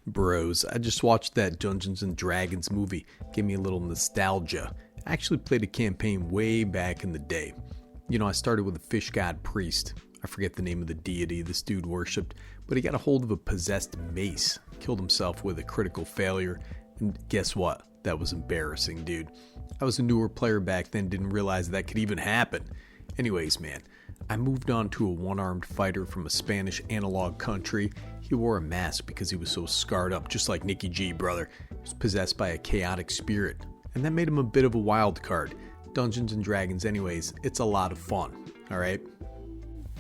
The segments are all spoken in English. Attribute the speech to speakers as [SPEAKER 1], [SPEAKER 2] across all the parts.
[SPEAKER 1] Bros, I just watched that Dungeons and Dragons movie. Gave me a little nostalgia. I actually played a campaign way back in the day. You know, I started with a fish god priest. I forget the name of the deity this dude worshipped, but he got a hold of a possessed mace. Killed himself with a critical failure. And guess what? That was embarrassing, dude. I was a newer player back then, didn't realize that could even happen. Anyways, man, I moved on to a one-armed fighter from a Spanish analog country. He wore a mask because he was so scarred up, just like Nicky G, brother. He was possessed by a chaotic spirit, and that made him a bit of a wild card. Dungeons and Dragons anyways, it's a lot of fun, alright?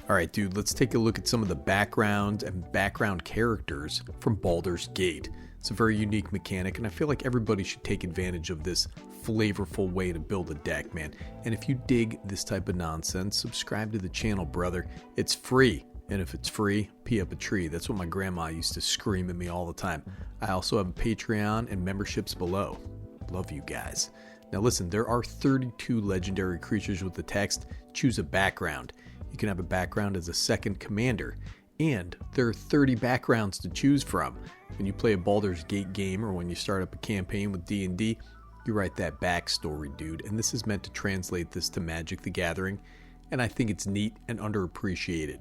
[SPEAKER 1] Alright dude, let's take a look at some of the background and background characters from Baldur's Gate. It's a very unique mechanic, and I feel like everybody should take advantage of this flavorful way to build a deck, man. And if you dig this type of nonsense, subscribe to the channel, brother. It's free. And if it's free, pee up a tree. That's what my grandma used to scream at me all the time. I also have a Patreon and memberships below. Love you guys. Now listen, there are 32 legendary creatures with the text, choose a background. You can have a background as a second commander. And there are 30 backgrounds to choose from. When you play a Baldur's Gate game or when you start up a campaign with D&D, you write that backstory, dude. And this is meant to translate this to Magic the Gathering. And I think it's neat and underappreciated.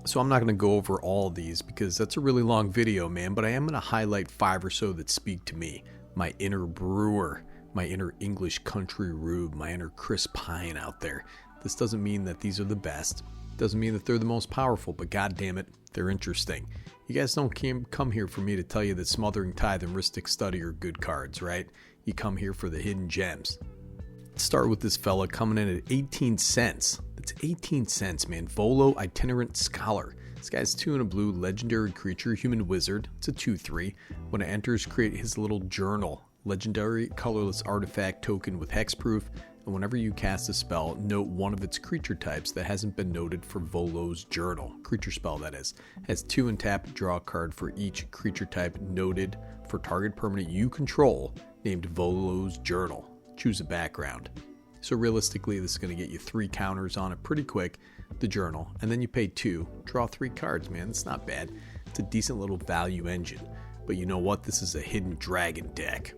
[SPEAKER 1] So I'm not going to go over all of these because that's a really long video, man. But I am going to highlight 5 or so that speak to me. My inner brewer, my inner English country rube, my inner Chris Pine out there. This doesn't mean that these are the best. Doesn't mean that they're the most powerful, but god damn it, they're interesting. You guys don't come here for me to tell you that Smothering Tithe and Rhystic Study are good cards, right? You come here for the hidden gems. Let's start with this fella coming in at 18 cents. That's 18 cents, man. Volo, Itinerant Scholar. This guy's 2 and a blue, legendary creature, human wizard. It's a 2/3. When it enters, create his little journal. Legendary, colorless artifact token with hexproof. And whenever you cast a spell, note one of its creature types that hasn't been noted for Volo's journal. Creature spell, that is. Has 2 and tap, draw a card for each creature type noted for target permanent you control, named Volo's journal. Choose a background. So realistically, this is going to get you 3 counters on it pretty quick, the journal, and then you pay 2, draw 3 cards, man. It's not bad. It's a decent little value engine. But you know what? This is a hidden dragon deck.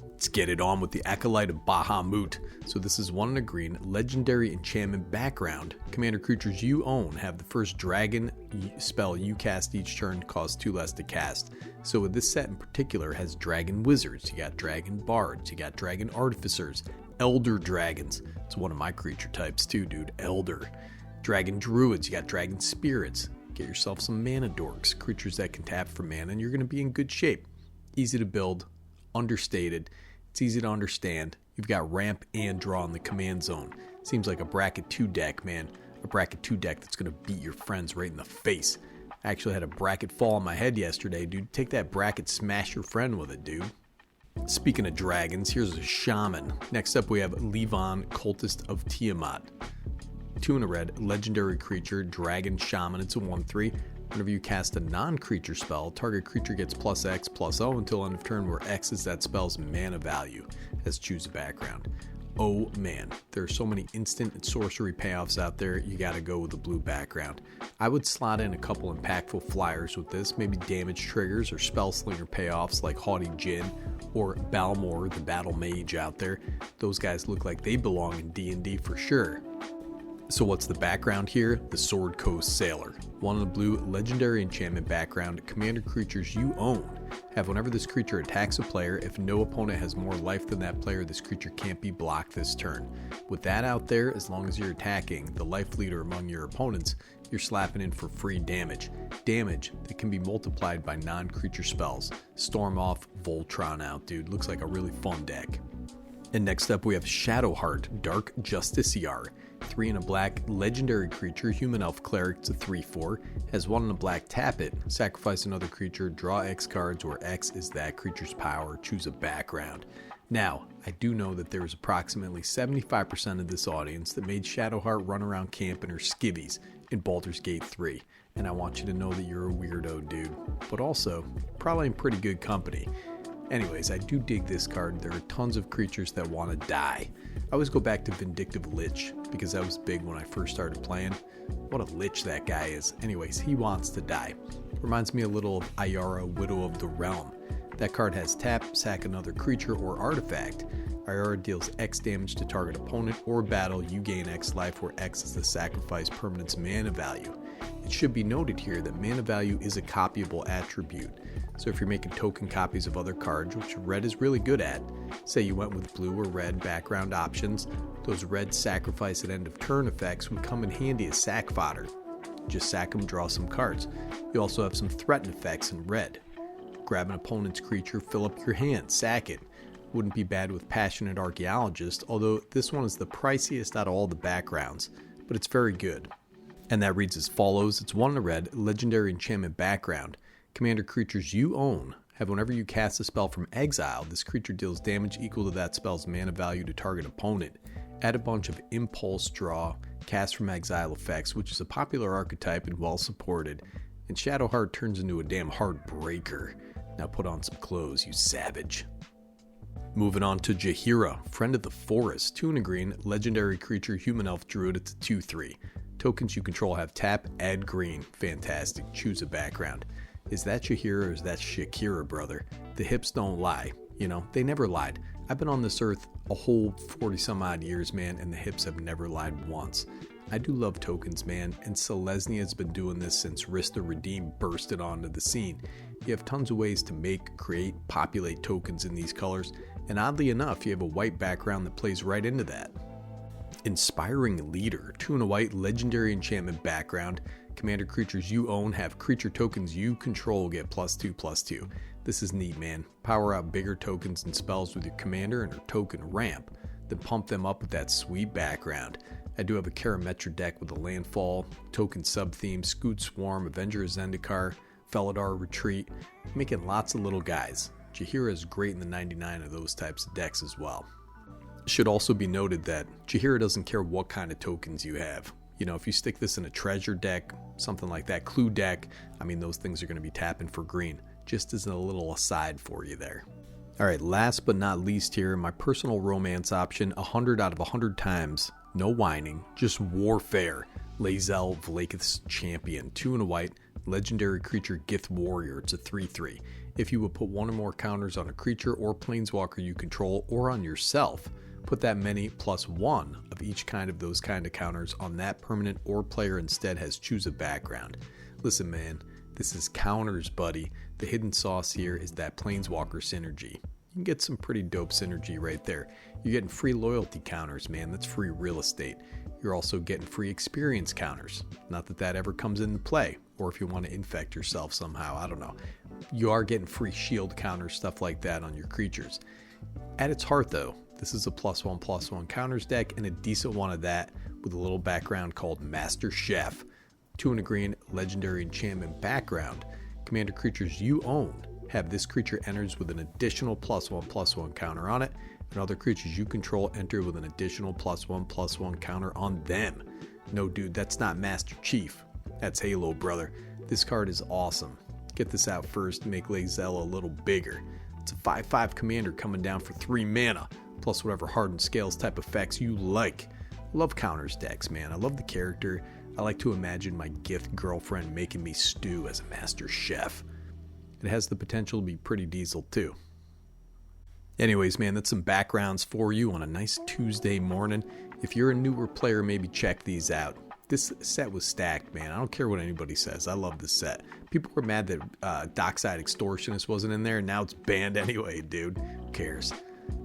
[SPEAKER 1] Let's get it on with the Acolyte of Bahamut. So this is 1 and a green, legendary enchantment background. Commander creatures you own have the first dragon spell you cast each turn costs 2 less to cast. So with this set in particular has dragon wizards, you got dragon bards, you got dragon artificers, elder dragons. It's one of my creature types too, dude, elder. Dragon druids, you got dragon spirits. Get yourself some mana dorks, creatures that can tap for mana, and you're going to be in good shape. Easy to build, understated. It's easy to understand. You've got ramp and draw in the command zone. Seems like a bracket 2 deck, man. A bracket 2 deck that's going to beat your friends right in the face. I actually had a bracket fall on my head yesterday, dude. Take that bracket, smash your friend with it, dude. Speaking of dragons, here's a shaman. Next up we have Levon, cultist of Tiamat. 2 and a red, legendary creature, dragon shaman. It's a 1/3. Whenever you cast a non-creature spell, target creature gets +X/+O until end of turn, where X is that spell's mana value. As choose a background. Oh man, there are so many instant and sorcery payoffs out there, you gotta go with a blue background. I would slot in a couple impactful flyers with this, maybe damage triggers or spell slinger payoffs like Haughty Djinn or Balmor, the battle mage out there. Those guys look like they belong in D&D for sure. So what's the background here? The Sword Coast Sailor. 1 in a blue, legendary enchantment background. Commander creatures you own have whenever this creature attacks a player, if no opponent has more life than that player, this creature can't be blocked this turn. With that out there, as long as you're attacking the life leader among your opponents, you're slapping in for free damage. Damage that can be multiplied by non-creature spells. Storm off, Voltron out, dude. Looks like a really fun deck. And next up we have Shadowheart, Dark Justiciar. 3 and a black, legendary creature, human elf cleric. It's a 3/4. Has 1 and a black, tap it. Sacrifice another creature, draw X cards, where X is that creature's power. Choose a background. Now, I do know that there is approximately 75% of this audience that made Shadowheart run around camp in her skivvies in Baldur's Gate 3. And I want you to know that you're a weirdo, dude. But also, probably in pretty good company. Anyways, I do dig this card. There are tons of creatures that want to die. I always go back to Vindictive Lich because that was big when I first started playing. What a lich that guy is. Anyways, he wants to die. Reminds me a little of Jaheira, Widow of the Realm. That card has tap, sack another creature or artifact. Jaheira deals X damage to target opponent or battle. You gain X life, where X is the sacrifice permanent's mana value. It should be noted here that mana value is a copyable attribute. So if you're making token copies of other cards, which red is really good at, say you went with blue or red background options, those red sacrifice at end of turn effects would come in handy as sack fodder. Just sack them, draw some cards. You also have some threaten effects in red. Grab an opponent's creature, fill up your hand, sack it. Wouldn't be bad with Passionate Archaeologist, although this one is the priciest out of all the backgrounds, but it's very good. And that reads as follows. It's 1 in a red, legendary enchantment background. Commander creatures you own have, whenever you cast a spell from exile, this creature deals damage equal to that spell's mana value to target opponent. Add a bunch of impulse draw, cast from exile effects, which is a popular archetype and well supported, and Shadowheart turns into a damn heartbreaker. Now put on some clothes, you savage. Moving on to Jaheira, Friend of the Forest, 2 in a green, legendary creature, human elf druid. It's a 2/3. Tokens you control have tap, add green. Fantastic. Choose a background. Is that Jaheira or is that Shakira, brother? The hips don't lie. You know, they never lied. I've been on this earth a whole 40 some odd years, man, and the hips have never lied once. I do love tokens, man, and Selesnya's been doing this since Rista Redeem bursted onto the scene. You have tons of ways to make, create, populate tokens in these colors, and oddly enough, you have a white background that plays right into that. Inspiring Leader, 2 in a white, legendary enchantment background. Commander creatures you own have creature tokens you control get +2/+2. This is neat, man. Power out bigger tokens and spells with your commander and her token ramp, then pump them up with that sweet background. I do have a Karametra deck with a landfall, token sub-theme, Scoot Swarm, Avenger Zendikar, Felidar Retreat, making lots of little guys. Jaheira is great in the 99 of those types of decks as well. It should also be noted that Jaheira doesn't care what kind of tokens you have. You know, if you stick this in a treasure deck, something like that, clue deck, I mean, those things are going to be tapping for green. Just as a little aside for you there. Alright, last but not least here, my personal romance option, 100 out of 100 times. No whining, just warfare. Lae'zel, Vlaakith's Champion, 2 in a white, legendary creature Gith Warrior. It's a 3/3. If you would put 1 or more counters on a creature or planeswalker you control or on yourself, put that many +1 of each kind of those kind of counters on that permanent or player instead has choose a background. Listen, man, this is counters, buddy. The hidden sauce here is that planeswalker synergy. You can get some pretty dope synergy right there. You're getting free loyalty counters, man. That's free real estate. You're also getting free experience counters. Not that that ever comes into play, or if you want to infect yourself somehow, I don't know. You are getting free shield counters, stuff like that on your creatures. At its heart, though, this is a +1/+1 counters deck, and a decent one of that with a little background called Master Chef. 2 in a green, legendary enchantment background. Commander creatures you own have this creature enters with an additional +1/+1 counter on it, and other creatures you control enter with an additional +1/+1 counter on them. No, dude, that's not Master Chief. That's Halo, brother. This card is awesome. Get this out first, make Lae'zel a little bigger. It's a 5/5 commander coming down for 3 mana, plus whatever hardened scales type effects you like. I love counters decks, man. I love the character. I like to imagine my gift girlfriend making me stew as a master chef. It has the potential to be pretty diesel too. Anyways, man, that's some backgrounds for you on a nice Tuesday morning. If you're a newer player, maybe check these out. This set was stacked, man. I don't care what anybody says. I love this set. People were mad that Dockside Extortionist wasn't in there. Now it's banned anyway, dude. Who cares?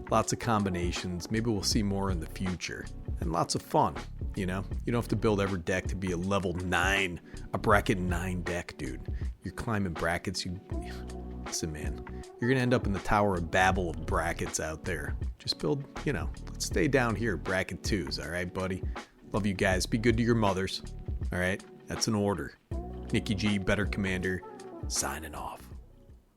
[SPEAKER 1] Lots of combinations. Maybe we'll see more in the future. And lots of fun, you know? You don't have to build every deck to be a level 9, a bracket 9 deck, dude. You're climbing brackets. Listen, man. You're going to end up in the Tower of Babel of brackets out there. Just build, you know, let's stay down here, bracket 2s, all right, buddy? Love you guys. Be good to your mothers. All right? That's an order. Nikki G, Better Commander, signing off.